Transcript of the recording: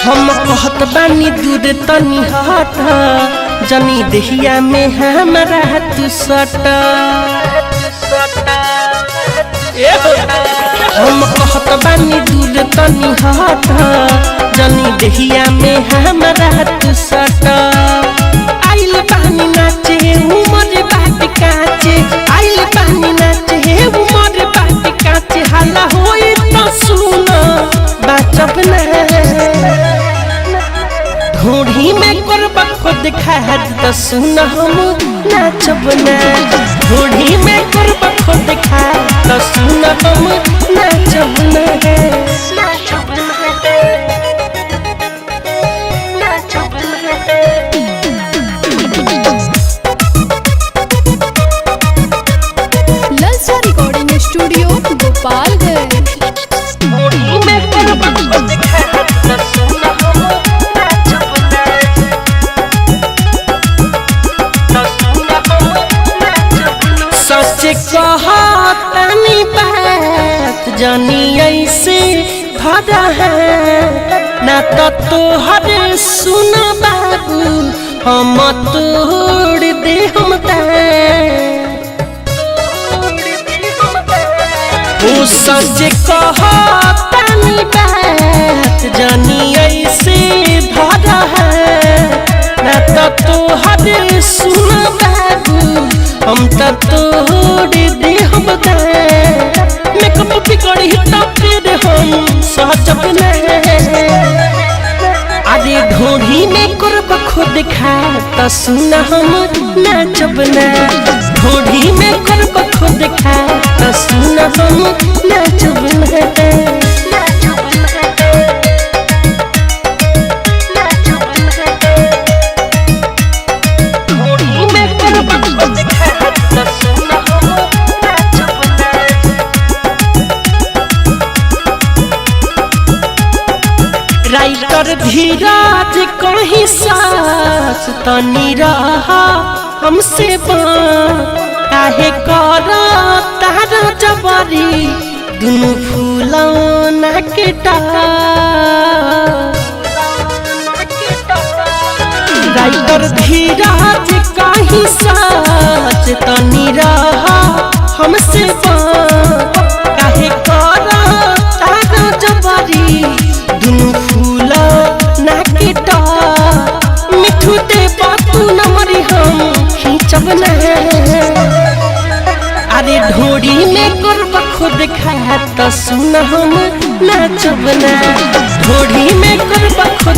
हम कहत बानी दूर तनी हट जनी देहिया में हमारा तू सट। हम कहत बानी दूर तनी हट जनी देहिया में हमारा तू सट। आइल बानी नाचे उमर बाट काचे, आइल बानी नाचे उमर बाट काचे। हाला होई तो सुन बाचब ना, ढूढ़ी में करब खुद खाद तो सुन हम नाचब ना। ढूढ़ी में करब खुद खाद तो सुन हम नाचब ना। ललचा रिकॉर्डिंग स्टूडियो गोपालगंज। ढूढ़ी में करब खुद खाद तो सुन हम नाचब ना, तो सुन हम नाचब ना। सच कहतनी बात जानी ऐसे भरा है ना तो तोहर सुन बाबू हम तोड़ दे हम ओ सच कहतनी बात जानी ऐसे भरा है ना तो तोहर सुन बाबू हम तो तोड़ दे हम मेकअप बिगड़ी तो फिर हम सहजब ना। अरे ढूढ़ी में करब खुद खा तो सुन हम नाचब ना। ढूढ़ी में करब खुद खा तो सुन हम नाचब ना। राइटर धीरज कहीं सास तनी रहा हमसे काहे कर तारा जबरी दुनु फूलौना के राइटर धीरज कहीं सास तनी रहा हमसे काहे कर तारा जबरी दुनु फूला नाकेटा। मिठू दे बातू नमरी हम खींचब ना। अरे ढोड़ी में करब खुद खा तो सुन हम नाचब ना। ढोड़ी में करब खुद